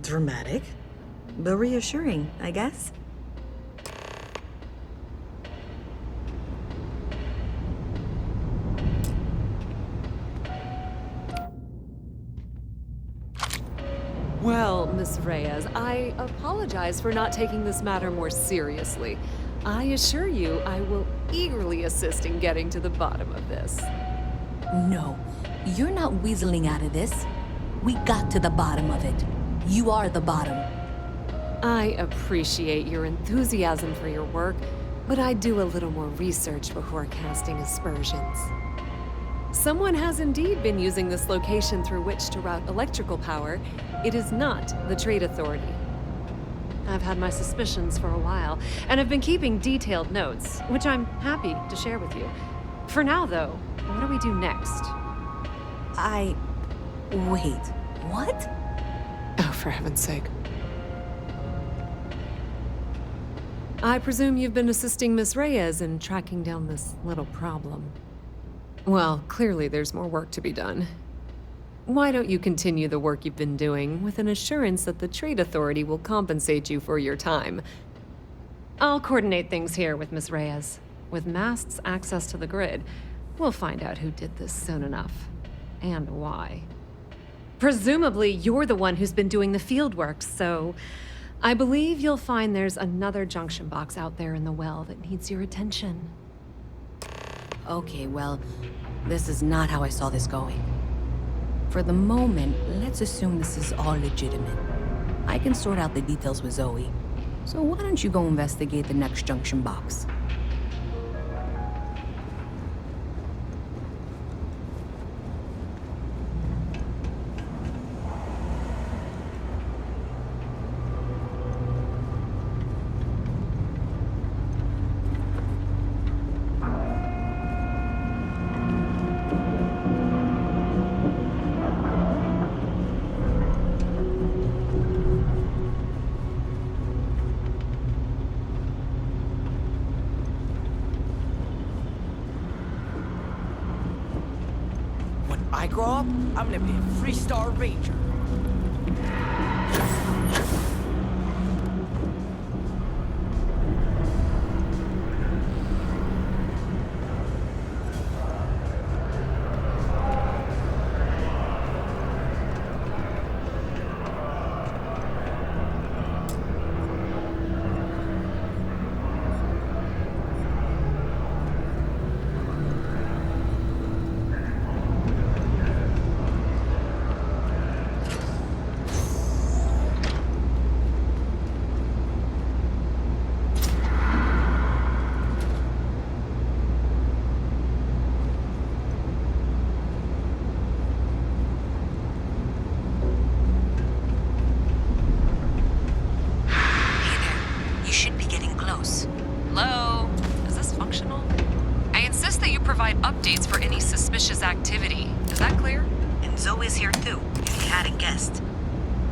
Dramatic, but reassuring, I guess. Well, Miss Reyes, I apologize for not taking this matter more seriously. I assure you I will eagerly assist in getting to the bottom of this. No, you're not weaseling out of this. We got to the bottom of it. You are the bottom. I appreciate your enthusiasm for your work, but I do a little more research before casting aspersions. Someone has indeed been using this location through which to route electrical power. It is not the Trade Authority. I've had my suspicions for a while, and have been keeping detailed notes, which I'm happy to share with you. For now, though, what do we do next? Wait, what? Oh, for heaven's sake. I presume you've been assisting Miss Reyes in tracking down this little problem. Well, clearly there's more work to be done. Why don't you continue the work you've been doing with an assurance that the Trade Authority will compensate you for your time? I'll coordinate things here with Miss Reyes. With Mast's access to the grid, we'll find out who did this soon enough. And why. Presumably, you're the one who's been doing the field work, so I believe you'll find there's another junction box out there in the well that needs your attention. Okay, well, this is not how I saw this going. For the moment, let's assume this is all legitimate. I can sort out the details with Zoe. So why don't you go investigate the next junction box? I grow up, I'm gonna be a three-star ranger. Hello? Is this functional? I insist that you provide updates for any suspicious activity. Is that clear? And Zoe's here too, if you hadn't guessed.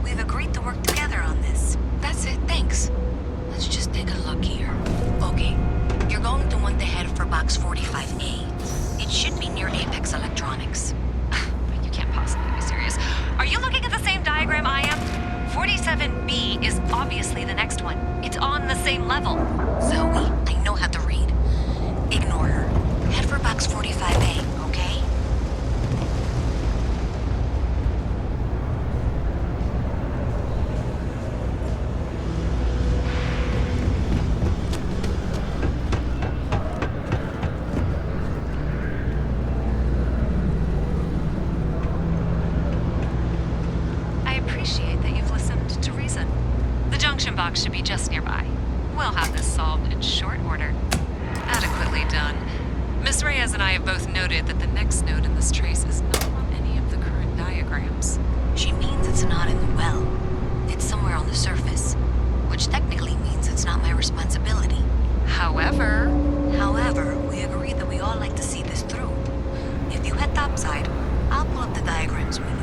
We've agreed to work together on this. That's it, thanks. Let's just take a look here. Okay, you're going to want to head for box 45A. It should be near Apex Electronics. You can't possibly be serious. Are you looking at the same diagram I am? 47B is obviously the next one. It's on the same level. Zoe, I know how to read. Ignore her. Head for box 45A, okay? I appreciate that you've listened to reason. The junction box should be just nearby. We'll have this solved in short order. Adequately done. Miss Reyes and I have both noted that the next node in this trace is not on any of the current diagrams. She means it's not in the well. It's somewhere on the surface, which technically means it's not my responsibility. However, we agreed that we all like to see this through. If you head topside, I'll pull up the diagrams we need.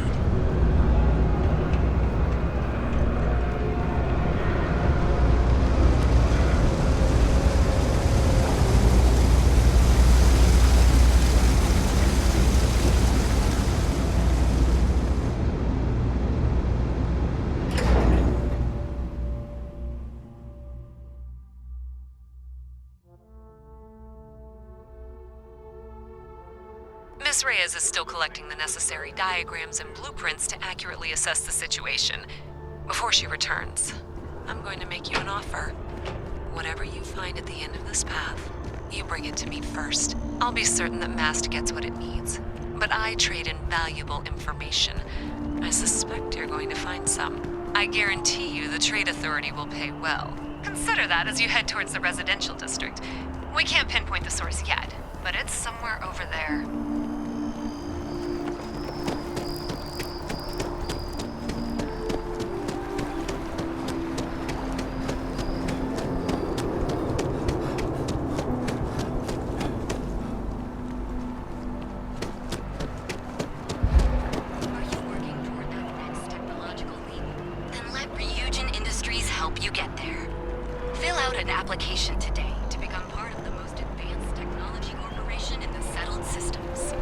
Miss Reyes is still collecting the necessary diagrams and blueprints to accurately assess the situation. Before she returns, I'm going to make you an offer. Whatever you find at the end of this path, you bring it to me first. I'll be certain that Mast gets what it needs. But I trade in valuable information. I suspect you're going to find some. I guarantee you the Trade Authority will pay well. Consider that as you head towards the residential district. We can't pinpoint the source yet, but it's somewhere over there. You get there. Fill out an application today to become part of the most advanced technology corporation in the settled systems.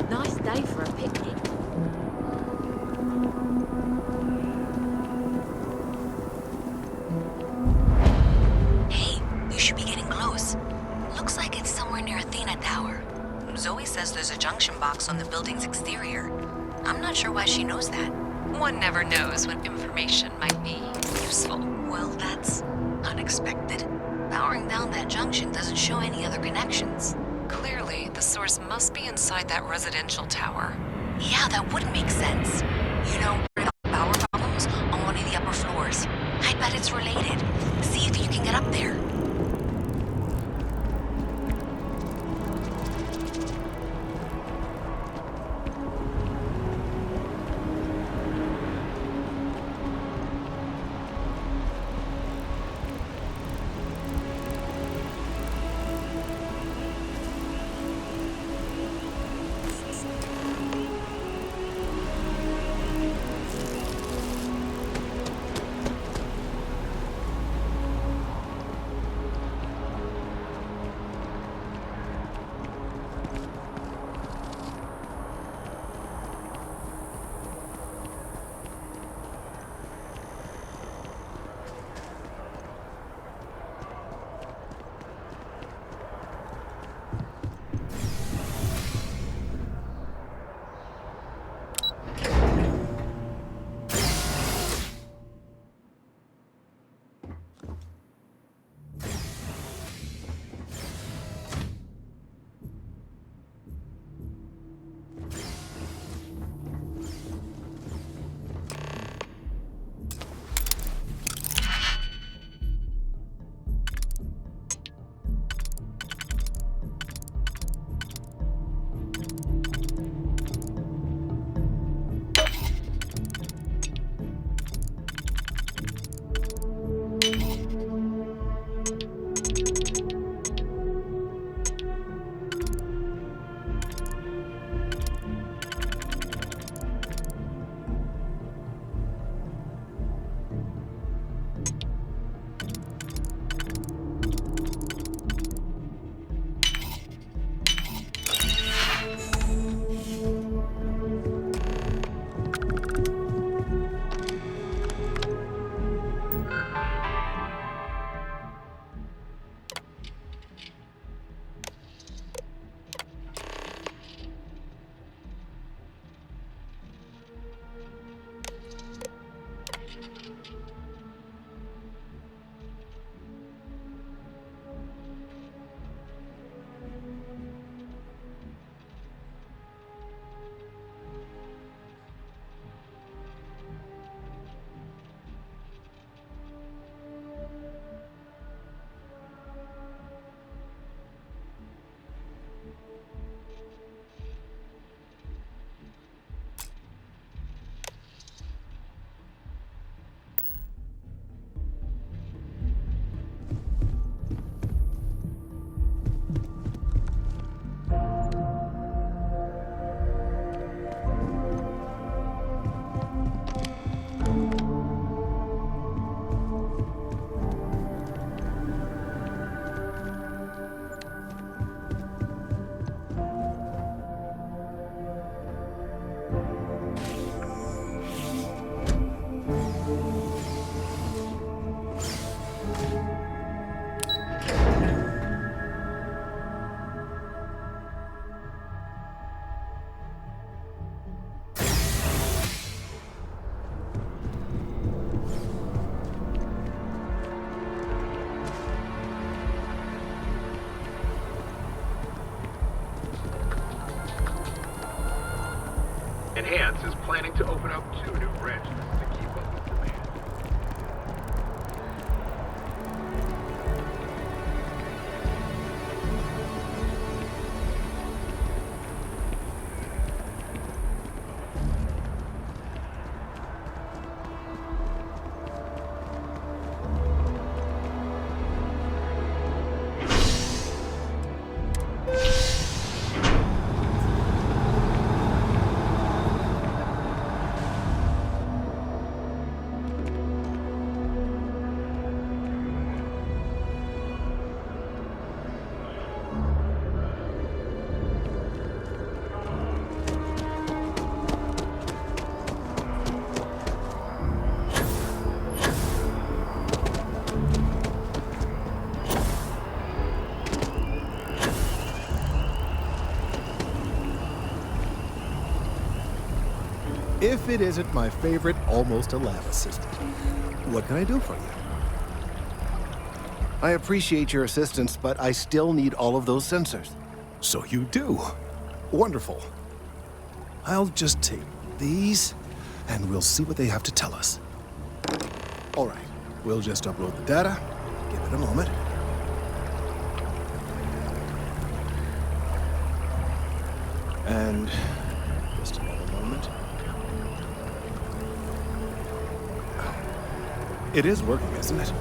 Nice day for a picnic. Hey, you should be getting close. Looks like it's somewhere near Athena Tower. Zoe says there's a junction box on the building's exterior. I'm not sure why she knows that. One never knows when information might be useful. Well, that's unexpected. Powering down that junction doesn't show any other connections. Clearly, the source must be inside that residential tower. Yeah, that would make sense. You know, power problems on one of the upper floors. I bet it's related. See if you can get up there. Enhance is planning to open up 2 new branches to keep up with demand. If it isn't my favorite almost a lab assistant, what can I do for you? I appreciate your assistance, but I still need all of those sensors. So you do. Wonderful. I'll just take these, and we'll see what they have to tell us. All right, we'll just upload the data. Give it a moment. And just another moment. It is working, isn't it?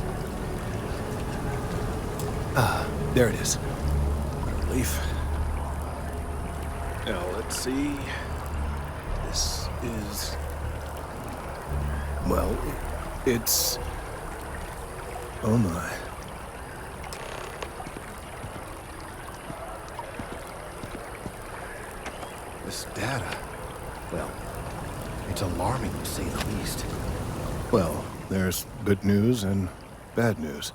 Ah, there it is. What a relief. Now, let's see. This is... Well, it's... Oh my. This data... Well, it's alarming to say the least. Well, there's good news and bad news.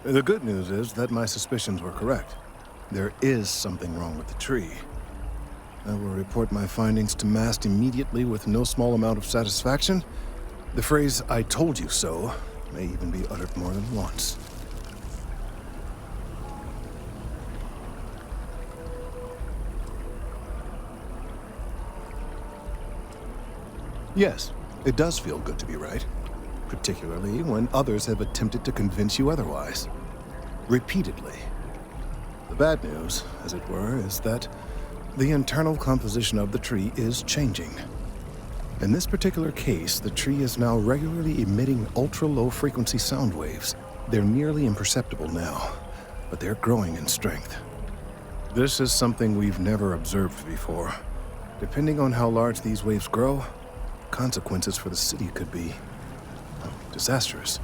The good news is that my suspicions were correct. There is something wrong with the tree. I will report my findings to MAST immediately with no small amount of satisfaction. The phrase, "I told you so," may even be uttered more than once. Yes, it does feel good to be right. Particularly when others have attempted to convince you otherwise. Repeatedly. The bad news, as it were, is that the internal composition of the tree is changing. In this particular case, the tree is now regularly emitting ultra-low frequency sound waves. They're nearly imperceptible now, but they're growing in strength. This is something we've never observed before. Depending on how large these waves grow, consequences for the city could be disastrous.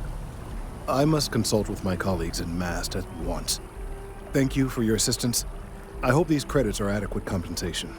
I must consult with my colleagues in MAST at once. Thank you for your assistance. I hope these credits are adequate compensation.